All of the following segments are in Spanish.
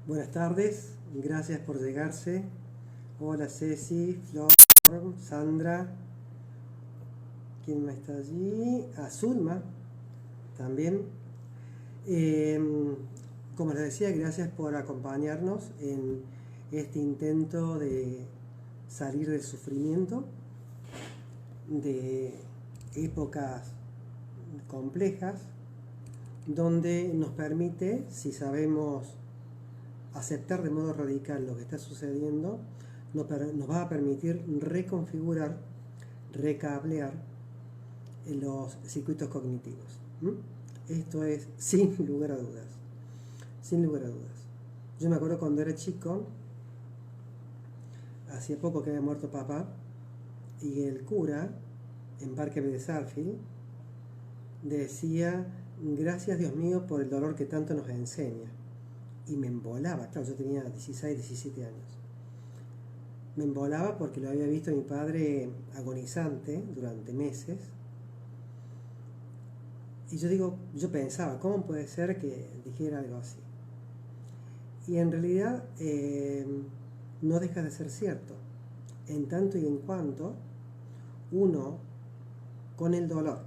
Buenas tardes, gracias por llegarse. Hola Ceci, Flor, Sandra. ¿Quién más está allí? Zulma también. Eh, Como les decía, gracias por acompañarnos en este intento de salir del sufrimiento, de épocas complejas, donde nos permite, si sabemos aceptar de modo radical lo que está sucediendo, nos va a permitir reconfigurar, recablear los circuitos cognitivos. Esto es sin lugar a dudas. Sin lugar a dudas. Yo me acuerdo cuando era chico, hacía poco que había muerto papá, y el cura en Parque de Sarfield decía: gracias Dios mío por el dolor que tanto nos enseña. Y me embolaba, claro, yo tenía 16, 17 años. Me embolaba porque lo había visto a mi padre agonizante durante meses. Y yo pensaba, ¿cómo puede ser que dijera algo así? Y en realidad no deja de ser cierto, en tanto y en cuanto uno, con el dolor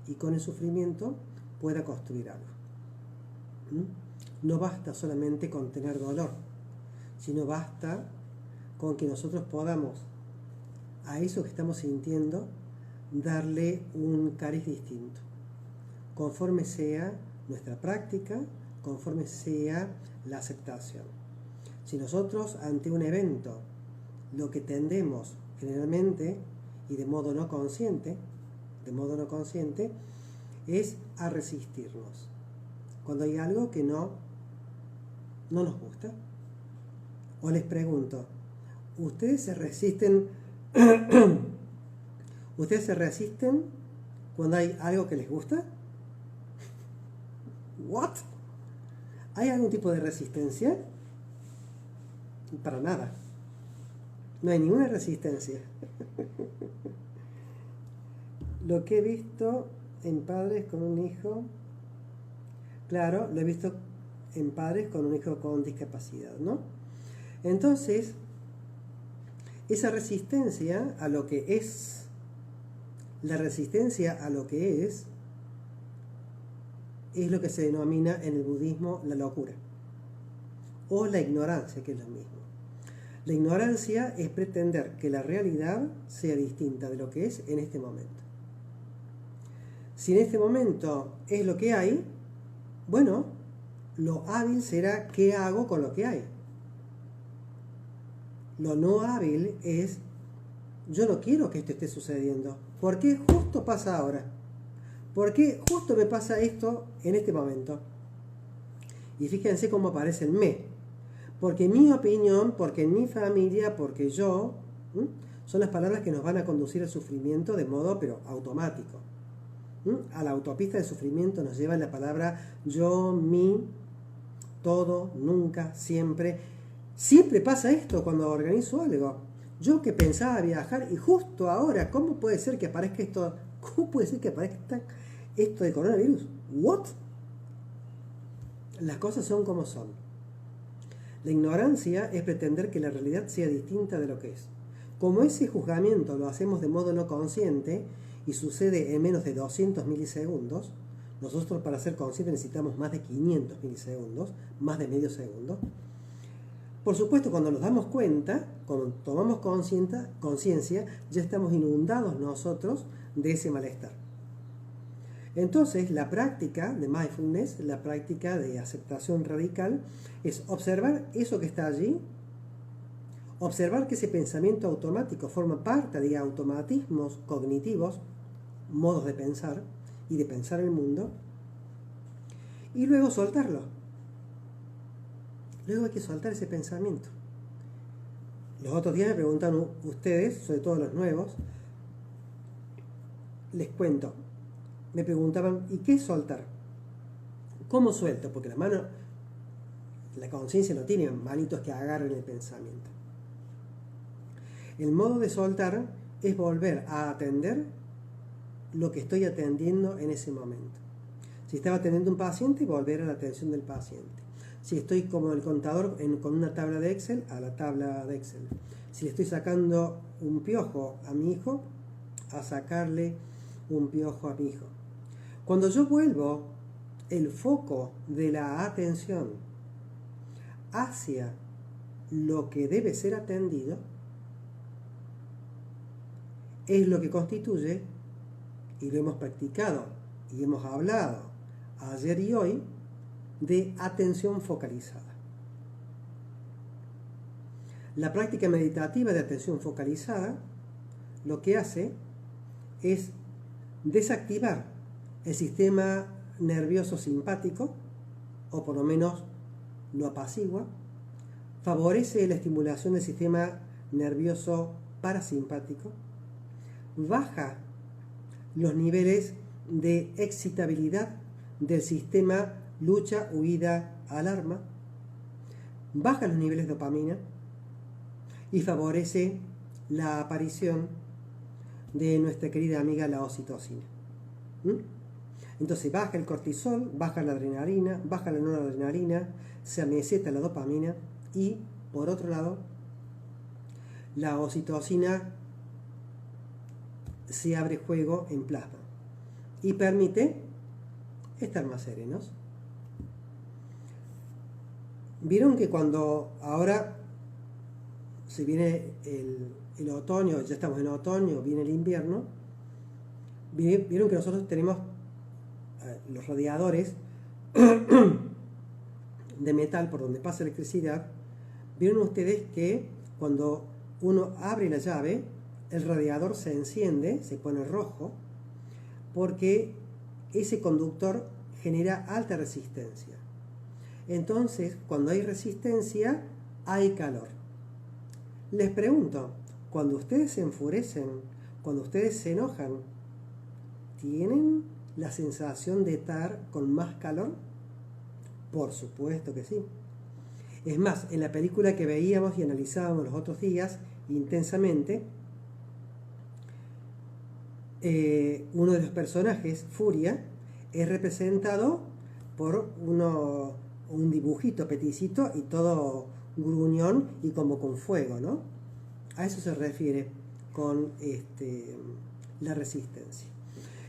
y con el sufrimiento, pueda construir algo. No basta solamente con tener dolor, sino basta con que nosotros podamos a eso que estamos sintiendo darle un cariz distinto, conforme sea nuestra práctica, conforme sea la aceptación. Si nosotros ante un evento lo que tendemos generalmente y de modo no consciente es a resistirnos cuando hay algo que no nos gusta. O les pregunto, ¿ustedes se resisten cuando hay algo que les gusta? ¿What? ¿Hay algún tipo de resistencia? Para nada. No hay ninguna resistencia. Lo que he visto en padres con un hijo, claro, lo he visto en padres con un hijo con discapacidad, ¿no? Entonces, esa resistencia a lo que es, la resistencia a lo que es lo que se denomina en el budismo la locura, o la ignorancia, que es lo mismo. La ignorancia es pretender que la realidad sea distinta de lo que es en este momento. Si en este momento es lo que hay, bueno, lo hábil será qué hago con lo que hay. Lo no hábil es, yo no quiero que esto esté sucediendo. ¿Por qué justo pasa ahora? ¿Por qué justo me pasa esto en este momento? Y fíjense cómo aparece el me. Porque mi opinión, porque mi familia, porque yo, son las palabras que nos van a conducir al sufrimiento de modo, pero automático. A la autopista del sufrimiento nos lleva la palabra yo, mi, todo, nunca, siempre. Siempre pasa esto cuando organizo algo. Yo que pensaba viajar y justo ahora, ¿cómo puede ser que aparezca esto? ¿Cómo puede ser que aparezca esto de coronavirus? ¿What? Las cosas son como son. La ignorancia es pretender que la realidad sea distinta de lo que es. Como ese juzgamiento lo hacemos de modo no consciente y sucede en menos de 200 milisegundos, nosotros para ser conscientes necesitamos más de 500 milisegundos, más de medio segundo. Por supuesto, cuando nos damos cuenta, cuando tomamos conciencia, ya estamos inundados nosotros de ese malestar. Entonces, la práctica de mindfulness, la práctica de aceptación radical, es observar eso que está allí, observar que ese pensamiento automático forma parte de automatismos cognitivos, modos de pensar y de pensar el mundo, y luego soltarlo. Luego hay que soltar ese pensamiento. Los otros días me preguntan ustedes, sobre todo los nuevos, les cuento, me preguntaban, ¿y qué es soltar? ¿Cómo suelto? Porque la conciencia no tiene manitos que agarren el pensamiento. El modo de soltar es volver a atender lo que estoy atendiendo en ese momento. Si estaba atendiendo a un paciente, volver a la atención del paciente. Si estoy como el contador con una tabla de Excel, a la tabla de Excel. Si le estoy sacando un piojo a mi hijo, a sacarle un piojo a mi hijo. Cuando yo vuelvo el foco de la atención hacia lo que debe ser atendido, es lo que constituye, y lo hemos practicado y hemos hablado ayer y hoy, de atención focalizada. La práctica meditativa de atención focalizada lo que hace es desactivar el sistema nervioso simpático, o por lo menos lo apacigua, favorece la estimulación del sistema nervioso parasimpático, baja los niveles de excitabilidad del sistema lucha, huida, alarma, baja los niveles de dopamina y favorece la aparición de nuestra querida amiga la oxitocina. Entonces baja el cortisol, baja la adrenalina, baja la noradrenalina, se ameseta la dopamina y, por otro lado, la oxitocina se abre juego en plasma y permite estar más serenos. Vieron que cuando ahora se viene el otoño, ya estamos en otoño, viene el invierno, vieron que nosotros tenemos los radiadores de metal por donde pasa electricidad. Vieron ustedes que cuando uno abre la llave, el radiador se enciende, se pone rojo, porque ese conductor genera alta resistencia. Entonces, cuando hay resistencia, hay calor. Les pregunto, cuando ustedes se enfurecen, cuando ustedes se enojan, ¿tienen la sensación de estar con más calor? Por supuesto que sí. Es más, en la película que veíamos y analizábamos los otros días intensamente, uno de los personajes, Furia, es representado por un dibujito peticito y todo gruñón y como con fuego, ¿no? A eso se refiere con la resistencia.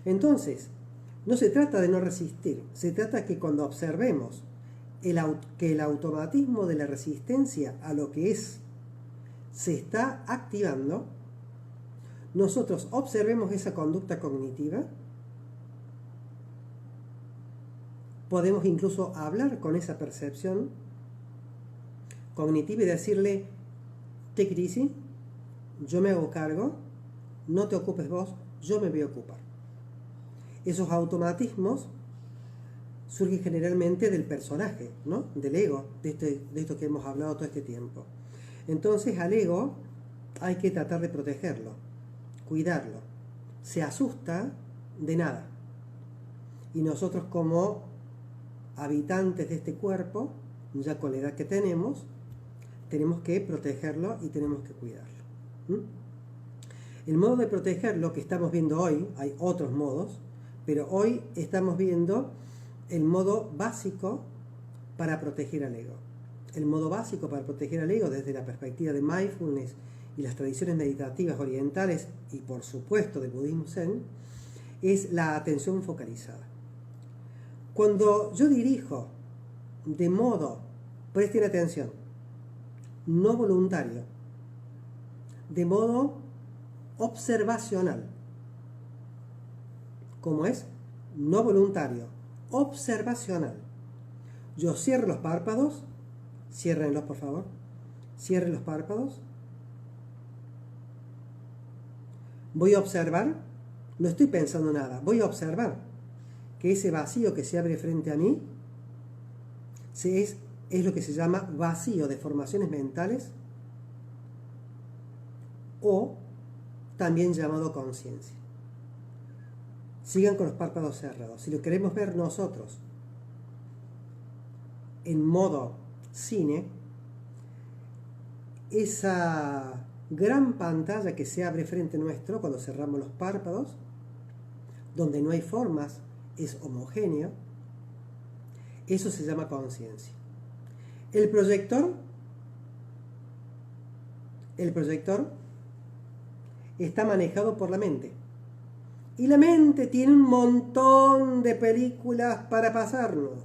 Entonces, no se trata de no resistir, se trata que cuando observemos que el automatismo de la resistencia a lo que es se está activando, nosotros observemos esa conducta cognitiva, podemos incluso hablar con esa percepción cognitiva y decirle: take it easy, yo me hago cargo, no te ocupes vos, yo me voy a ocupar. Esos automatismos surgen generalmente del personaje, ¿no? Del ego, de esto que hemos hablado todo este tiempo. Entonces al ego hay que tratar de protegerlo, cuidarlo. Se asusta de nada. Y nosotros, como habitantes de este cuerpo, ya con la edad que tenemos que protegerlo y tenemos que cuidarlo. El modo de protegerlo que estamos viendo hoy, hay otros modos, pero hoy estamos viendo el modo básico para proteger al ego. El modo básico para proteger al ego desde la perspectiva de mindfulness y las tradiciones meditativas orientales y por supuesto del budismo zen, es la atención focalizada. Cuando yo dirijo de modo, presten atención, no voluntario, de modo observacional, ¿cómo es? No voluntario, observacional. Yo cierro los párpados, ciérrenlos por favor, cierren los párpados. Voy a observar, no estoy pensando nada, voy a observar que ese vacío que se abre frente a mí es lo que se llama vacío de formaciones mentales, o también llamado conciencia. Sigan con los párpados cerrados. Si lo queremos ver nosotros en modo cine, esa gran pantalla que se abre frente nuestro cuando cerramos los párpados, donde no hay formas, es homogéneo, eso se llama conciencia. El proyector, el proyector está manejado por la mente. Y la mente tiene un montón de películas para pasarnos.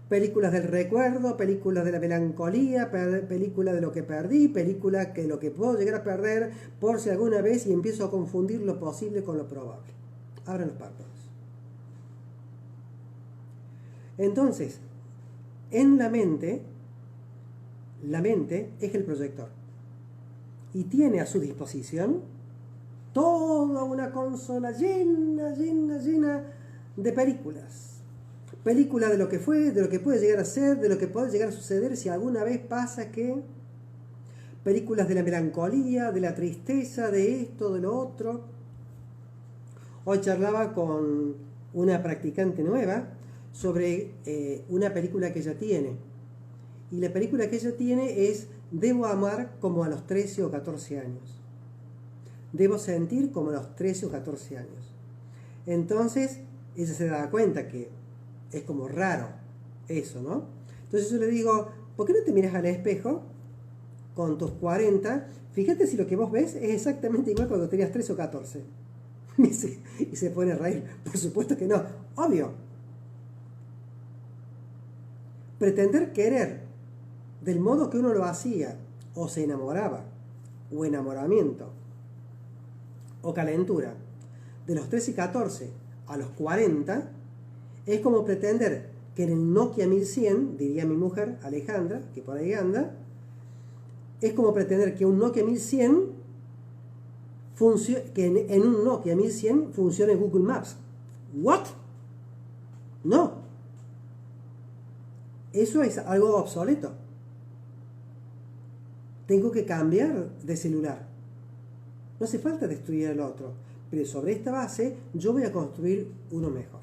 Películas del recuerdo, películas de la melancolía, películas de lo que perdí, películas de lo que puedo llegar a perder por si alguna vez y empiezo a confundir lo posible con lo probable. Abran los párpados. Entonces, en la mente es el proyector. Y tiene a su disposición toda una consola llena de películas. Película de lo que fue, de lo que puede llegar a ser, de lo que puede llegar a suceder si alguna vez pasa que... Películas de la melancolía, de la tristeza, de esto, de lo otro. Hoy charlaba con una practicante nueva sobre una película que ella tiene. Y la película que ella tiene es Debo amar como a los 13 o 14 años. Debo sentir como a los 13 o 14 años. Entonces, ella se da cuenta que es como raro eso, ¿no? Entonces yo le digo, ¿por qué no te miras al espejo con tus 40? Fíjate si lo que vos ves es exactamente igual cuando tenías 13 o 14. Y se pone a reír. Por supuesto que no. Obvio. Pretender querer del modo que uno lo hacía, o se enamoraba, o enamoramiento, o calentura, de los 13 y 14 a los 40, es como pretender que en el Nokia 1100, diría mi mujer Alejandra, que por ahí anda, es como pretender que un Nokia 1100 en un Nokia 1100 funcione Google Maps. ¿What? No. Eso es algo obsoleto. Tengo que cambiar de celular. No hace falta destruir el otro, pero sobre esta base yo voy a construir uno mejor.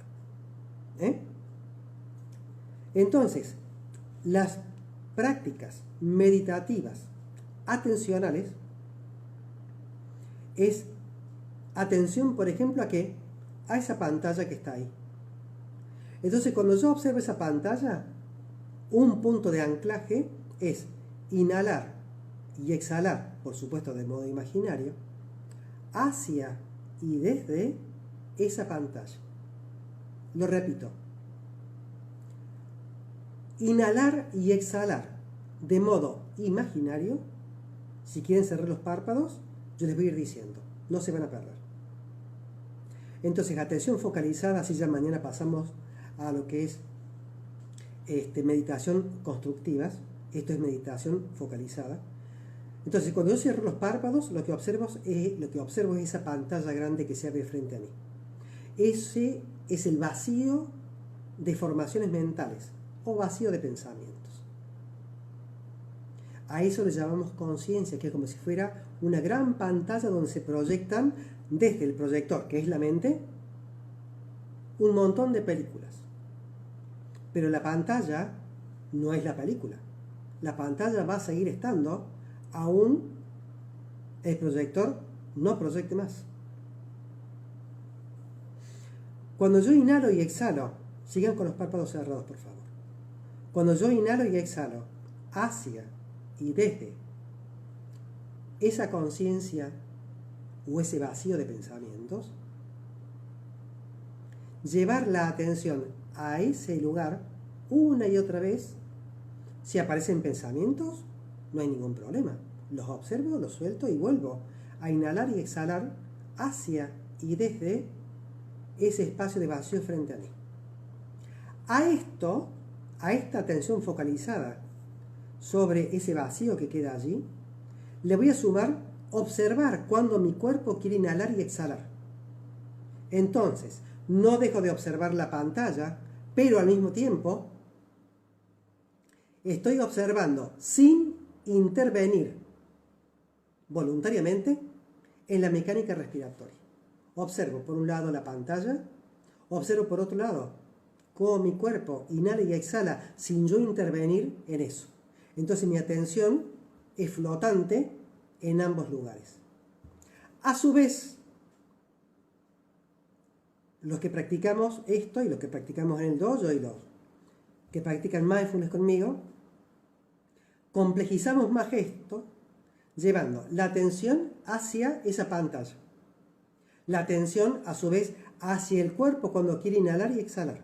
Entonces, las prácticas meditativas atencionales es atención, por ejemplo, ¿a qué? A esa pantalla que está ahí. Entonces, cuando yo observo esa pantalla, un punto de anclaje es inhalar y exhalar, por supuesto de modo imaginario, hacia y desde esa pantalla. Lo repito. Inhalar y exhalar de modo imaginario. Si quieren cerrar los párpados, yo les voy a ir diciendo. No se van a perder. Entonces, atención focalizada, así ya mañana pasamos a lo que es meditación constructivas. Esto es meditación focalizada. Entonces, cuando yo cierro los párpados, lo que observo es esa pantalla grande que se abre frente a mí. Ese es el vacío de formaciones mentales o vacío de pensamientos. A eso le llamamos conciencia, que es como si fuera una gran pantalla donde se proyectan desde el proyector, que es la mente, un montón de películas. Pero la pantalla no es la película. La pantalla va a seguir estando aún el proyector no proyecte más. Cuando yo inhalo y exhalo, sigan con los párpados cerrados, por favor. Cuando yo inhalo y exhalo hacia y desde esa conciencia o ese vacío de pensamientos, llevar la atención a ese lugar una y otra vez. Si aparecen pensamientos, no hay ningún problema. Los observo, los suelto y vuelvo a inhalar y exhalar hacia y desde ese espacio de vacío frente a mí. A esta atención focalizada sobre ese vacío que queda allí, le voy a sumar observar cuando mi cuerpo quiere inhalar y exhalar. Entonces, no dejo de observar la pantalla, pero al mismo tiempo estoy observando sin intervenir voluntariamente en la mecánica respiratoria. Observo por un lado la pantalla, observo por otro lado cómo mi cuerpo inhala y exhala sin yo intervenir en eso. Entonces mi atención es flotante en ambos lugares. A su vez, los que practicamos esto y los que practicamos en el dojo y los que practican mindfulness conmigo, complejizamos más esto llevando la atención hacia esa pantalla. La atención, a su vez, hacia el cuerpo cuando quiere inhalar y exhalar.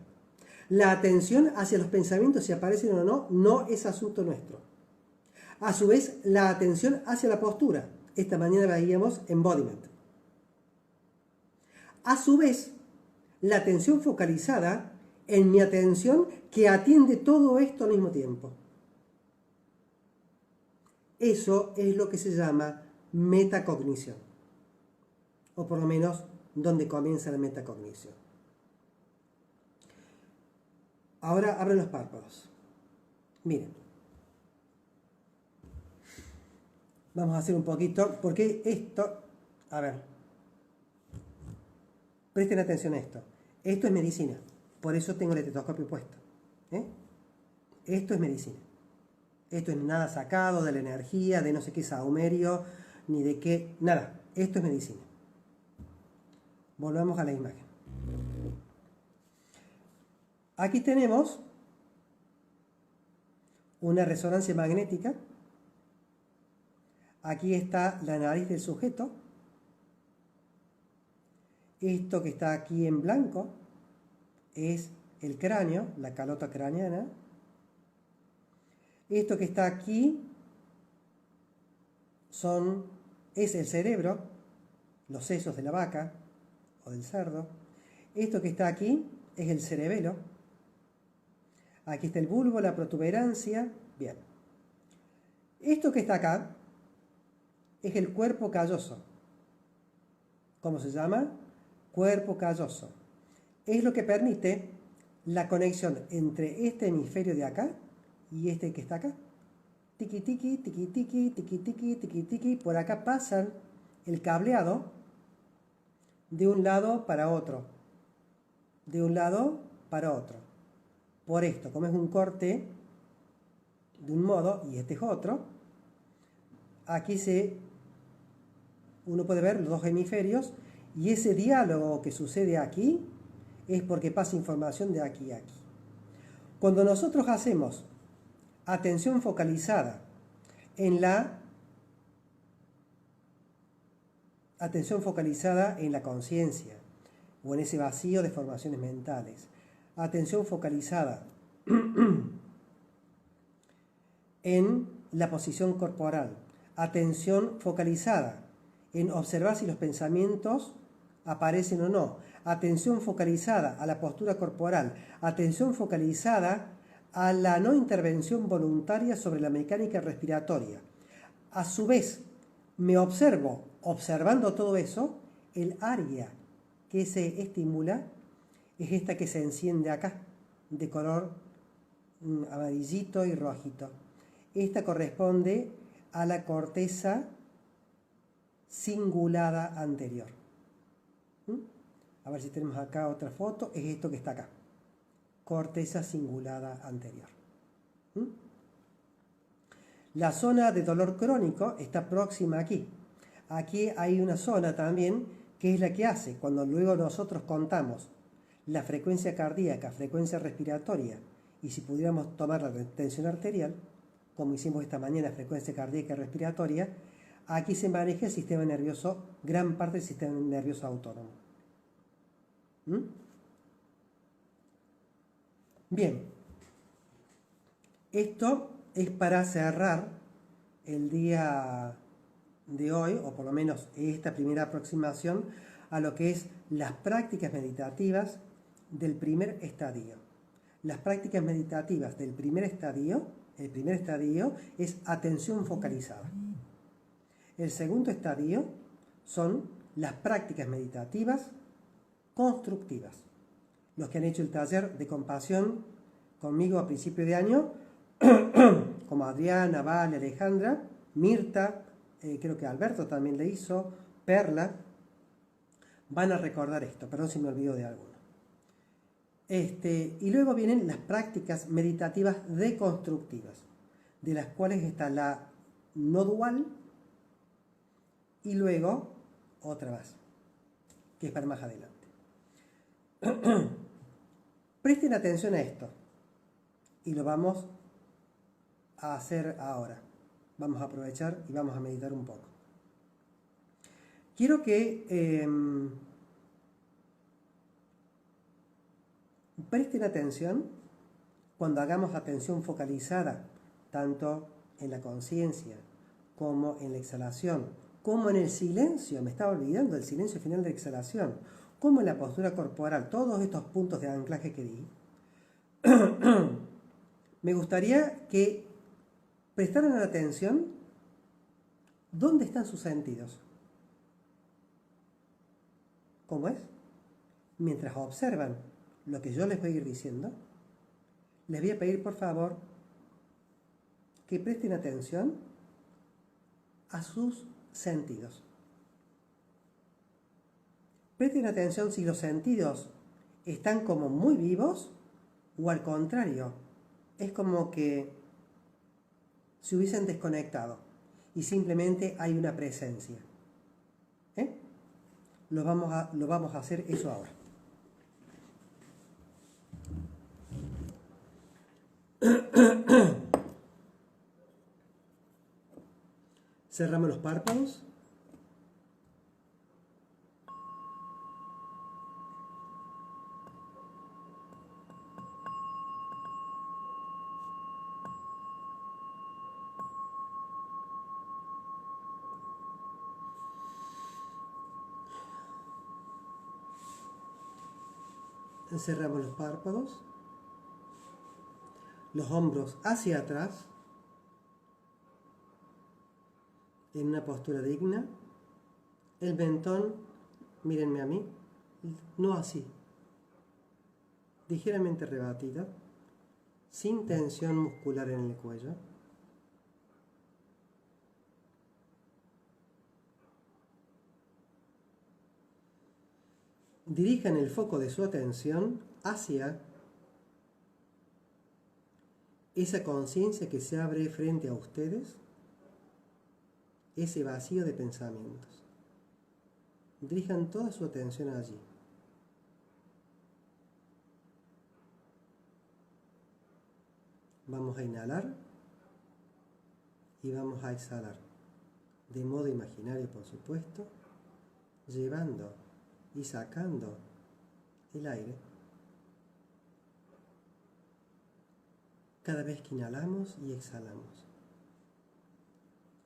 La atención hacia los pensamientos, si aparecen o no, no es asunto nuestro. A su vez, la atención hacia la postura. Esta mañana veíamos embodiment. A su vez, la atención focalizada en mi atención que atiende todo esto al mismo tiempo. Eso es lo que se llama metacognición. O por lo menos, donde comienza la metacognición. Ahora abren los párpados. Miren. Vamos a hacer un poquito, porque esto, a ver, presten atención a esto. Esto es medicina, por eso tengo el estetoscopio puesto. Esto es medicina. Esto es nada sacado de la energía, de no sé qué saumerio, ni de qué, nada. Esto es medicina. Volvamos a la imagen. Aquí tenemos una resonancia magnética. Aquí está la nariz del sujeto. Esto que está aquí en blanco es el cráneo, la calota craneana. Esto que está aquí es el cerebro, los sesos de la vaca o del cerdo. Esto que está aquí es el cerebelo. Aquí está el bulbo, la protuberancia. Bien. Esto que está acá es el cuerpo calloso. ¿Cómo se llama? Cuerpo calloso. Es lo que permite la conexión entre este hemisferio de acá y este que está acá. Tiki tiki, tiki tiki, tiki tiki, tiki tiki. Por acá pasan el cableado de un lado para otro. De un lado para otro. Por esto, como es un corte de un modo y este es otro, aquí uno puede ver los dos hemisferios y ese diálogo que sucede aquí es porque pasa información de aquí a aquí. Cuando nosotros hacemos atención focalizada en la conciencia o en ese vacío de formaciones mentales, atención focalizada en la posición corporal, atención focalizada en observar si los pensamientos aparecen o no, atención focalizada a la postura corporal, atención focalizada a la no intervención voluntaria sobre la mecánica respiratoria. A su vez, me observo, observando todo eso, el área que se estimula es esta que se enciende acá, de color amarillito y rojito. Esta corresponde a la corteza cingulada anterior. A ver si tenemos acá otra foto. Es esto que está acá. Corteza cingulada anterior. La zona de dolor crónico está próxima aquí. Aquí hay una zona también que es la que hace cuando luego nosotros contamos la frecuencia cardíaca, frecuencia respiratoria, y si pudiéramos tomar la tensión arterial, como hicimos esta mañana, frecuencia cardíaca y respiratoria, aquí se maneja el sistema nervioso, gran parte del sistema nervioso autónomo. Bien, esto es para cerrar el día de hoy, o por lo menos esta primera aproximación a lo que es las prácticas meditativas del primer estadio. Las prácticas meditativas del primer estadio, el primer estadio es atención focalizada. El segundo estadio son las prácticas meditativas constructivas. Los que han hecho el taller de compasión conmigo a principio de año, como Adriana, Vale, Alejandra, Mirta, creo que Alberto también le hizo, Perla, van a recordar esto, perdón si me olvido de alguno. Y luego vienen las prácticas meditativas deconstructivas, de las cuales está la no dual y luego otra más, que es para más adelante. Presten atención a esto y lo vamos a hacer ahora. Vamos a aprovechar y vamos a meditar un poco. Quiero que presten atención cuando hagamos atención focalizada, tanto en la conciencia como en la exhalación, como en el silencio, me estaba olvidando del silencio final de la exhalación, como en la postura corporal, todos estos puntos de anclaje que di. Me gustaría que prestaran atención dónde están sus sentidos. ¿Cómo es? Mientras observan lo que yo les voy a ir diciendo, les voy a pedir por favor que presten atención a sus sentidos. Presten atención si los sentidos están como muy vivos o al contrario, es como que se hubiesen desconectado y simplemente hay una presencia. Lo vamos a hacer eso ahora. Cerramos los párpados. Cerramos los párpados, los hombros hacia atrás, en una postura digna, el mentón, mírenme a mí, no así, ligeramente rebatida, sin tensión muscular en el cuello. Dirijan el foco de su atención hacia esa conciencia que se abre frente a ustedes, ese vacío de pensamientos. Dirijan toda su atención allí. Vamos a inhalar y vamos a exhalar, de modo imaginario por supuesto, llevando y sacando el aire. Cada vez que inhalamos y exhalamos,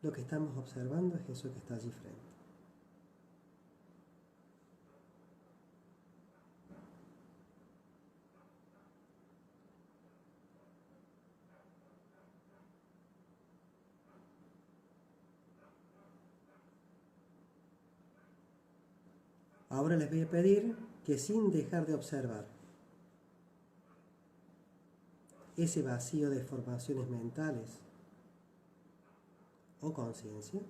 lo que estamos observando es eso que está allí frente. Ahora les voy a pedir que sin dejar de observar ese vacío de formaciones mentales o conciencia,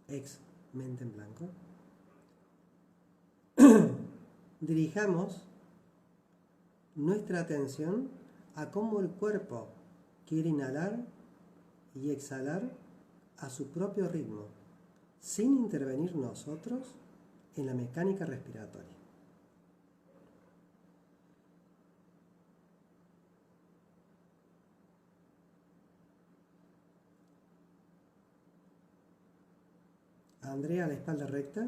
ex mente en blanco, dirijamos nuestra atención a cómo el cuerpo quiere inhalar y exhalar a su propio ritmo, sin intervenir nosotros en la mecánica respiratoria. Andrea, la espalda recta.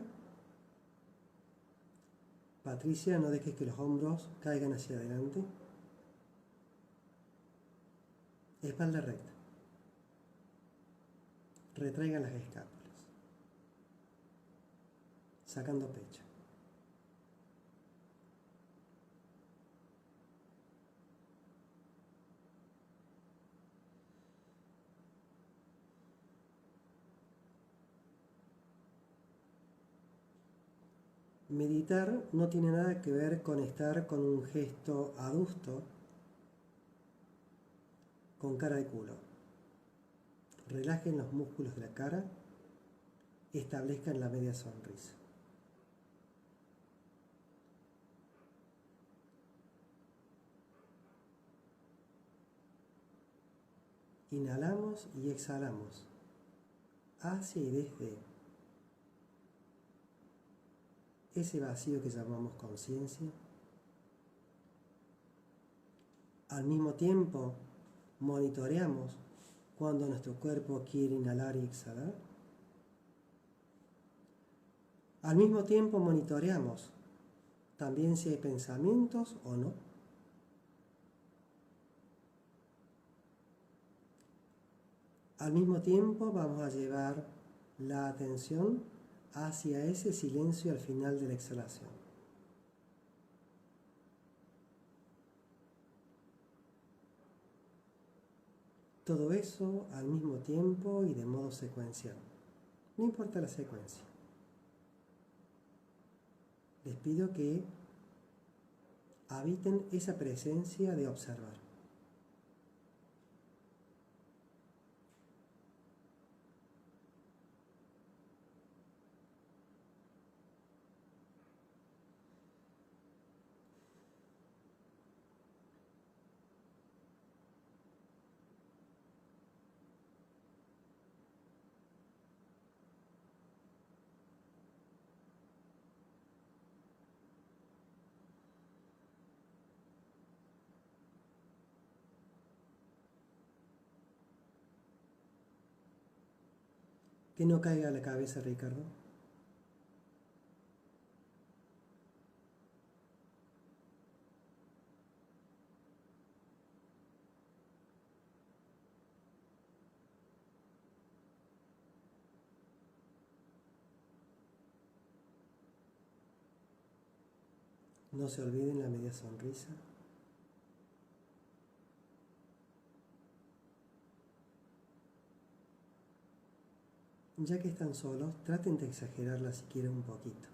Patricia, no dejes que los hombros caigan hacia adelante. Espalda recta. Retraigan las escápulas. Sacando pecho. Meditar no tiene nada que ver con estar con un gesto adusto, con cara de culo. Relajen los músculos de la cara, establezcan la media sonrisa. Inhalamos y exhalamos hacia y desde ese vacío que llamamos conciencia. Al mismo tiempo, monitoreamos cuando nuestro cuerpo quiere inhalar y exhalar. Al mismo tiempo monitoreamos también si hay pensamientos o no. Al mismo tiempo vamos a llevar la atención hacia ese silencio al final de la exhalación. Todo eso al mismo tiempo y de modo secuencial. No importa la secuencia. Les pido que habiten esa presencia de observar. Que no caiga la cabeza, Ricardo. No se olviden la media sonrisa. Ya que están solos, traten de exagerarla si quieren un poquito.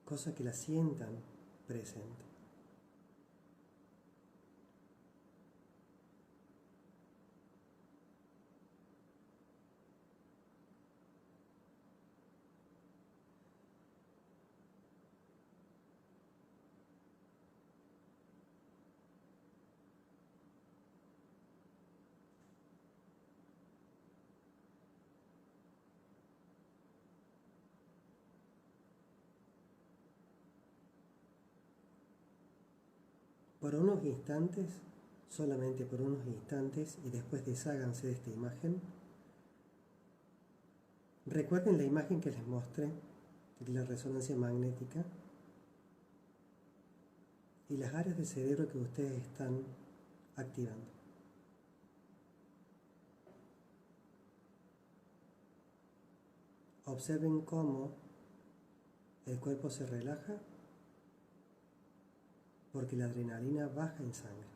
Cosa que la sientan presente. Por unos instantes, solamente por unos instantes, y después desháganse de esta imagen, recuerden la imagen que les mostré de la resonancia magnética y las áreas del cerebro que ustedes están activando. Observen cómo el cuerpo se relaja porque la adrenalina baja en sangre.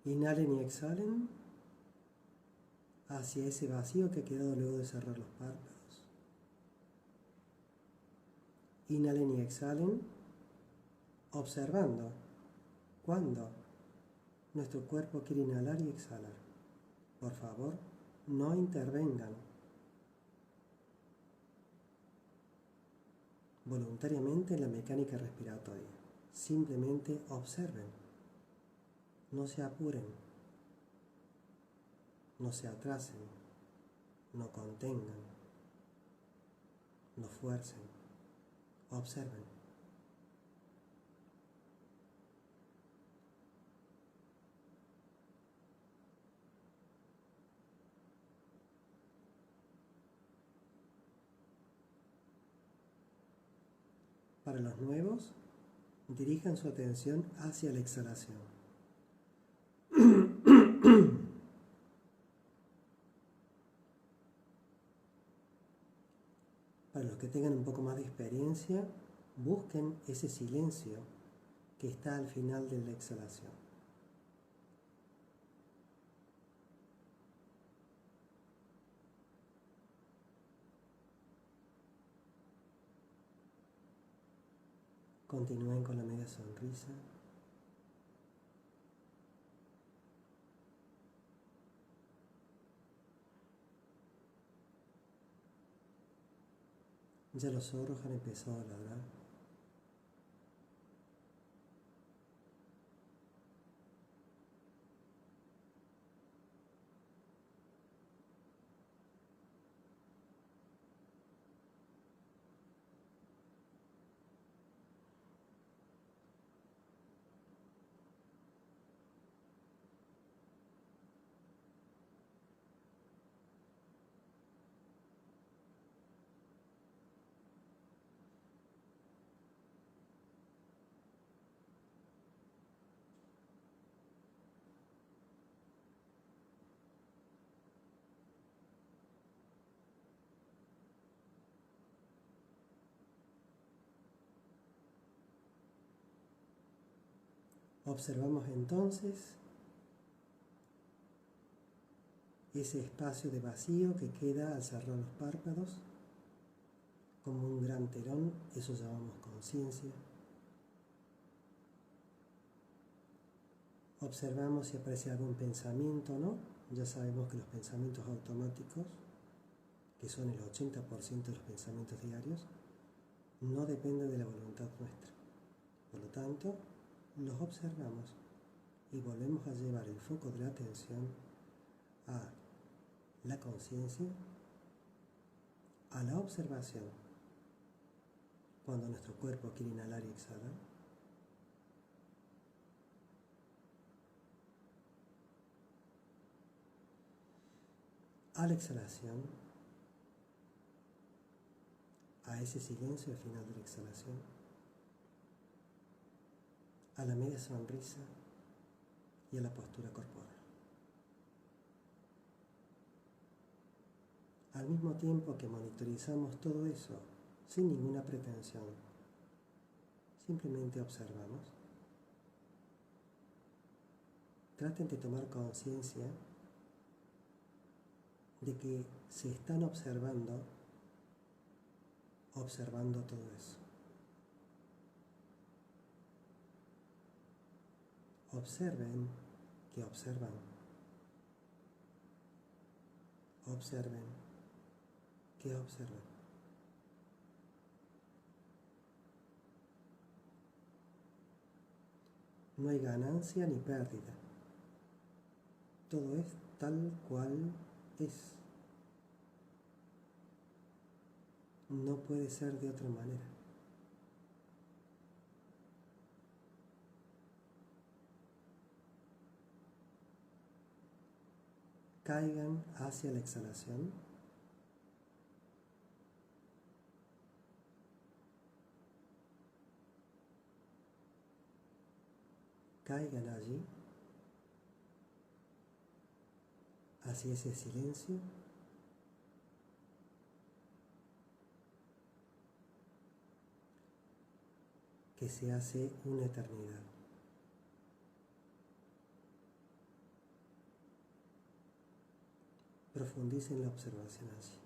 Inhalen y exhalen hacia ese vacío que ha quedado luego de cerrar los párpados. Inhalen y exhalen, observando cuando nuestro cuerpo quiere inhalar y exhalar. Por favor, no intervengan voluntariamente en la mecánica respiratoria. Simplemente observen. No se apuren, no se atrasen, no contengan, no fuercen, observen. Para los nuevos, dirijan su atención hacia la exhalación. Para los que tengan un poco más de experiencia, busquen ese silencio que está al final de la exhalación. Continúen con la media sonrisa. Ya los zorros han empezado a ladrar. Observamos entonces ese espacio de vacío que queda al cerrar los párpados, como un gran telón, eso llamamos conciencia. Observamos si aparece algún pensamiento o no. Ya sabemos que los pensamientos automáticos, que son el 80% de los pensamientos diarios, no dependen de la voluntad nuestra. Por lo tanto, los observamos y volvemos a llevar el foco de la atención a la conciencia, a la observación, cuando nuestro cuerpo quiere inhalar y exhalar, a la exhalación, a ese silencio al final de la exhalación, a la media sonrisa y a la postura corporal. Al mismo tiempo que monitorizamos todo eso, sin ninguna pretensión, simplemente observamos. Traten de tomar conciencia de que se están observando todo eso. Observen que observan. Observen que observan. No hay ganancia ni pérdida. Todo es tal cual es. No puede ser de otra manera. Caigan hacia la exhalación. Caigan allí, hacia ese silencio. Que se hace una eternidad. Profundicen la observación allí.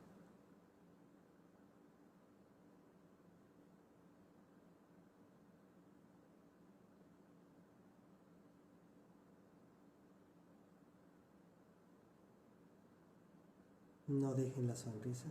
No dejen la sonrisa.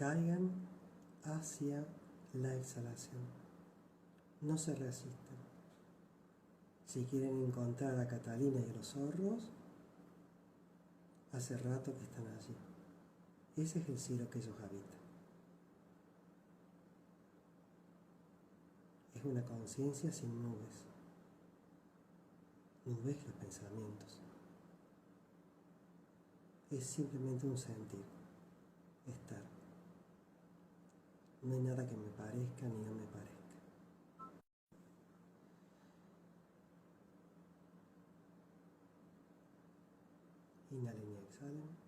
caigan hacia la exhalación. No se resistan. Si quieren encontrar a Catalina y a los zorros, hace rato que están allí. Ese es el cielo que ellos habitan. Es una conciencia sin nubes. Nubes los pensamientos. Es simplemente un sentir, estar. No hay nada que me parezca ni no me parezca. Inhalen y exhalen.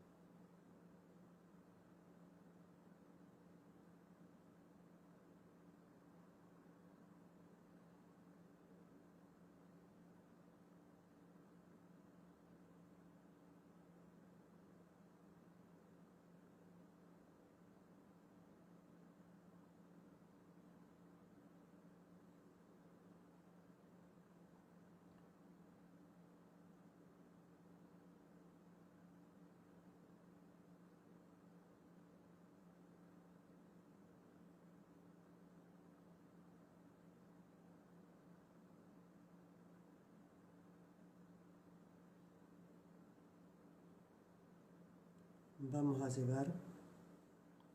Vamos a llevar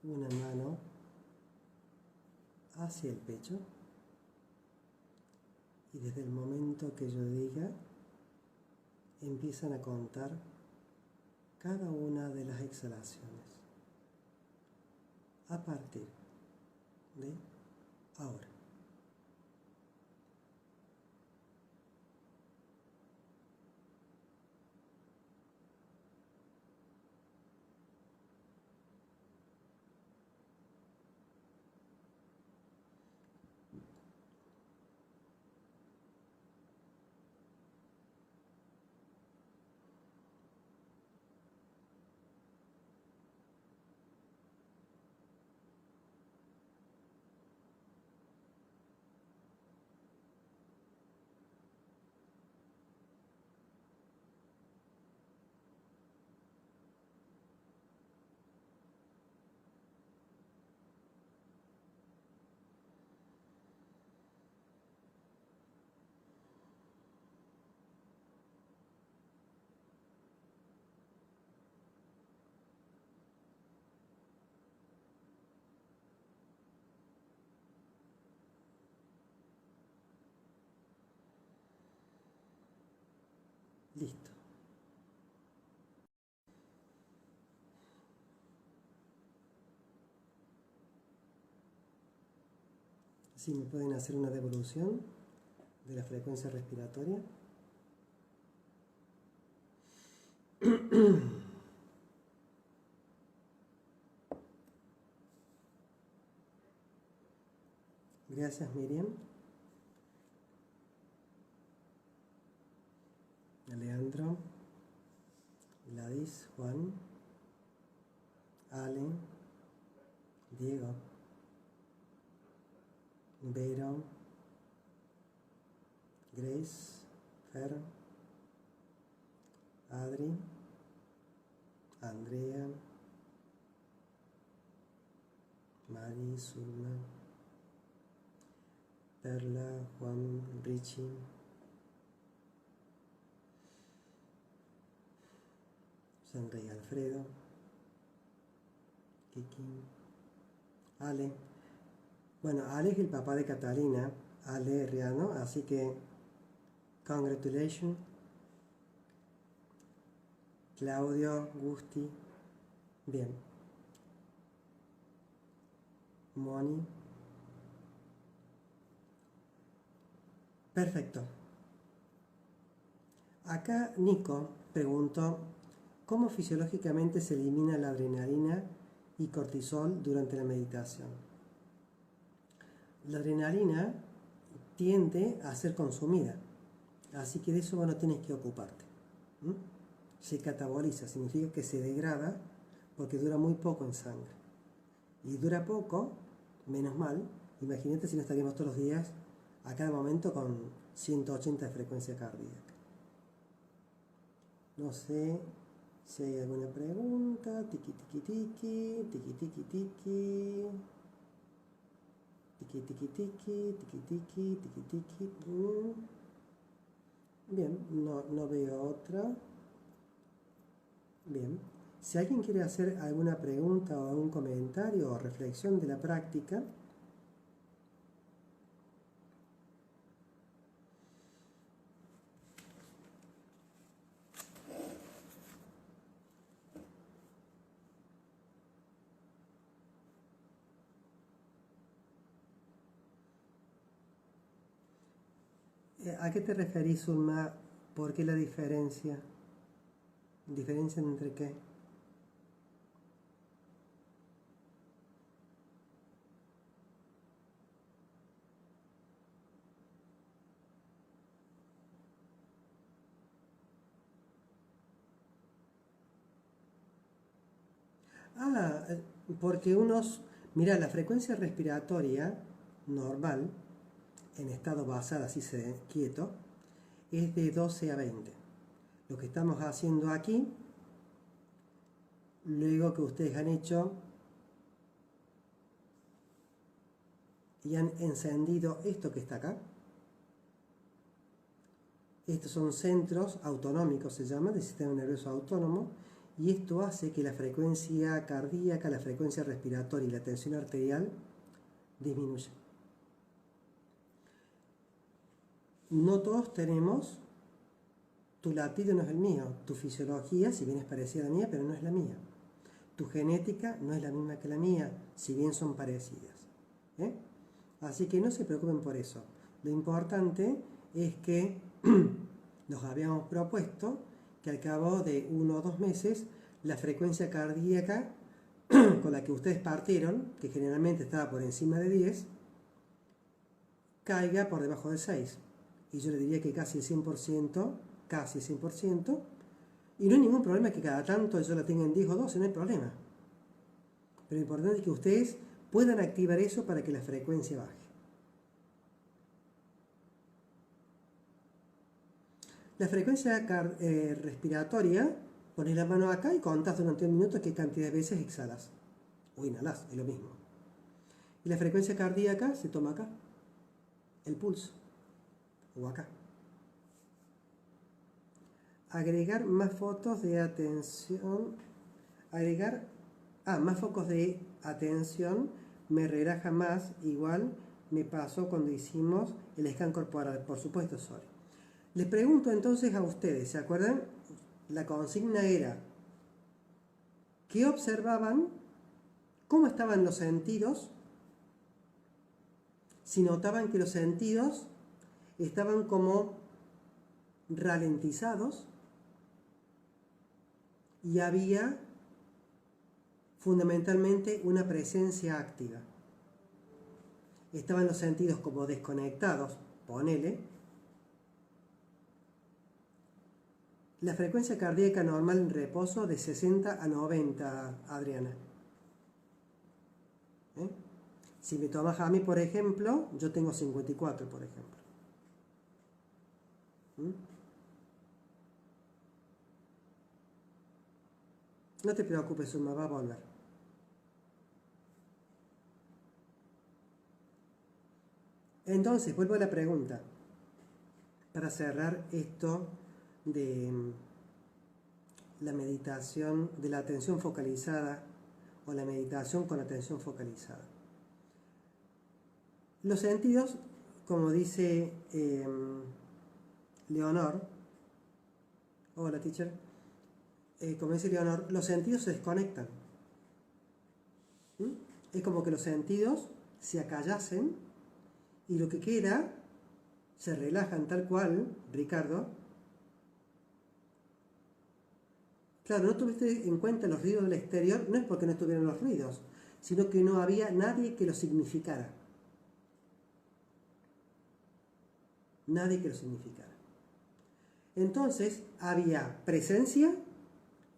una mano hacia el pecho y desde el momento que yo diga empiezan a contar cada una de las exhalaciones a partir de ahora. Listo. Si me pueden hacer una devolución de la frecuencia respiratoria. Gracias, Miriam. Leandro, Gladys, Juan, Ale, Diego, Vero, Grace, Fer, Adri, Andrea, Mari, Zulma, Perla, Juan, Richie, Sonrey, Alfredo, Kiki, Ale. Bueno, Ale es el papá de Catalina, Ale Riano, así que congratulations. Claudio, Gusti, bien. Moni. Perfecto. Acá Nico preguntó, ¿cómo fisiológicamente se elimina la adrenalina y cortisol durante la meditación? La adrenalina tiende a ser consumida, así que de eso no tienes que ocuparte. Se cataboliza, significa que se degrada porque dura muy poco en sangre. Y dura poco, menos mal, imagínate si no estaríamos todos los días a cada momento con 180 de frecuencia cardíaca. No sé Si hay alguna pregunta, tiki tiki tiki, tiki tiki tiki, tiki tiki tiki, tiki tiki, tiki tiki. Bien, no veo otra. Bien, si alguien quiere hacer alguna pregunta o algún comentario o reflexión de la práctica, ¿a qué te referís, Ulma? ¿Por qué la diferencia? ¿Diferencia entre qué? Porque mira, la frecuencia respiratoria normal, en estado basal, así quieto, es de 12 a 20. Lo que estamos haciendo aquí, luego que ustedes han hecho y han encendido esto que está acá, estos son centros autonómicos, se llama, del sistema nervioso autónomo, y esto hace que la frecuencia cardíaca, la frecuencia respiratoria y la tensión arterial disminuya. No todos tenemos, tu latido no es el mío, tu fisiología, si bien es parecida a la mía, pero no es la mía. Tu genética no es la misma que la mía, si bien son parecidas. Así que no se preocupen por eso. Lo importante es que nos habíamos propuesto que al cabo de 1 o 2 meses la frecuencia cardíaca con la que ustedes partieron, que generalmente estaba por encima de 10, caiga por debajo de 6. Y yo le diría que casi el 100%, y no hay ningún problema que cada tanto yo la tenga en 10 o 12, no hay problema. Pero lo importante es que ustedes puedan activar eso para que la frecuencia baje. La frecuencia respiratoria, pones la mano acá y contás durante 1 minuto qué cantidad de veces exhalas. O inhalas, es lo mismo. Y la frecuencia cardíaca se toma acá, el pulso, o acá. Agregar más fotos de atención. Más focos de atención me relaja más. Igual me pasó cuando hicimos el scan corporal, por supuesto, Sori. Les pregunto entonces a ustedes, ¿se acuerdan? La consigna era, ¿qué observaban? ¿Cómo estaban los sentidos? Si notaban que los sentidos estaban como ralentizados y había fundamentalmente una presencia activa. Estaban los sentidos como desconectados, ponele. La frecuencia cardíaca normal en reposo de 60 a 90, Adriana. Si me tomas a mí, por ejemplo, yo tengo 54, por ejemplo. No te preocupes, Ulma, va a volver. Entonces, vuelvo a la pregunta. Para cerrar esto de la meditación, de la atención focalizada o la meditación con atención focalizada. Los sentidos, como dice Leonor, hola teacher, como dice Leonor, los sentidos se desconectan. Es como que los sentidos se acallasen y lo que queda se relajan tal cual, Ricardo. Claro, no tuviste en cuenta los ruidos del exterior, no es porque no estuvieran los ruidos, sino que no había nadie que los significara. Nadie que los significara. Entonces había presencia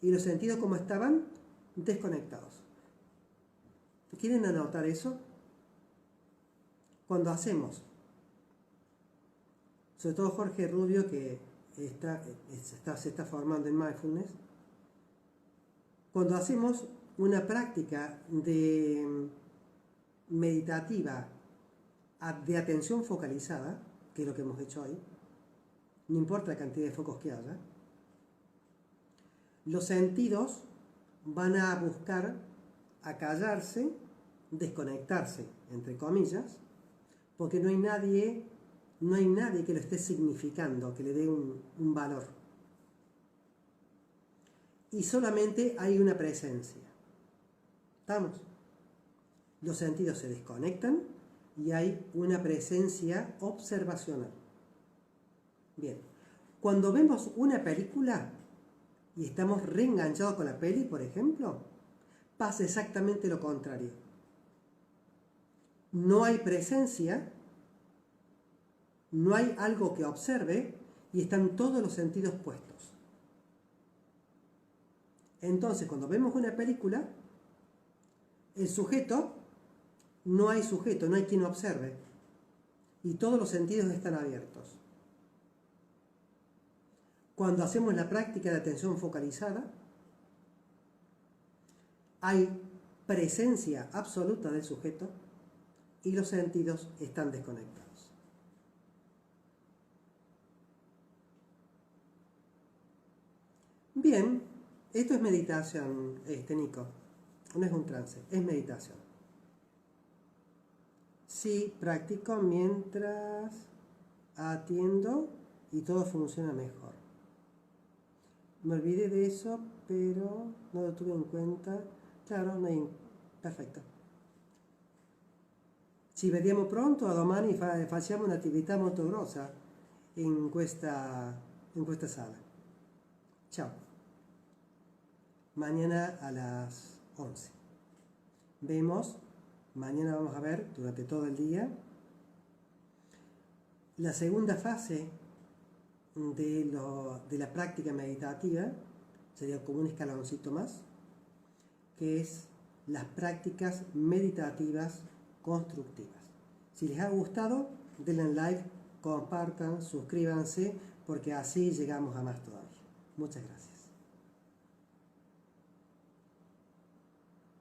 y los sentidos como estaban desconectados. ¿Quieren anotar eso? Cuando hacemos, sobre todo Jorge Rubio, que se está formando en mindfulness, Cuando hacemos una práctica de meditativa de atención focalizada, que es lo que hemos hecho hoy, no importa la cantidad de focos que haya, los sentidos van a buscar acallarse, desconectarse, entre comillas, porque no hay nadie que lo esté significando, que le dé un valor. Y solamente hay una presencia. ¿Estamos? Los sentidos se desconectan y hay una presencia observacional. Bien, cuando vemos una película y estamos reenganchados con la peli, por ejemplo, pasa exactamente lo contrario. No hay presencia, no hay algo que observe y están todos los sentidos puestos. Entonces, cuando vemos una película, el sujeto, no hay quien observe y todos los sentidos están abiertos. Cuando hacemos la práctica de atención focalizada, hay presencia absoluta del sujeto y los sentidos están desconectados. Bien, esto es meditación, Nico. No es un trance, es meditación. Sí, practico mientras atiendo y todo funciona mejor. Me olvidé de eso, pero no lo tuve en cuenta. Claro, perfetto. Ci vediamo pronto, a domani facciamo un'attività molto grossa in questa sala. Ciao. Mañana a las 11. Mañana vamos a ver durante todo el día la segunda fase de la práctica meditativa, sería como un escaloncito más, que es las prácticas meditativas constructivas. Si les ha gustado, denle like, compartan, suscríbanse, porque así llegamos a más todavía. Muchas gracias.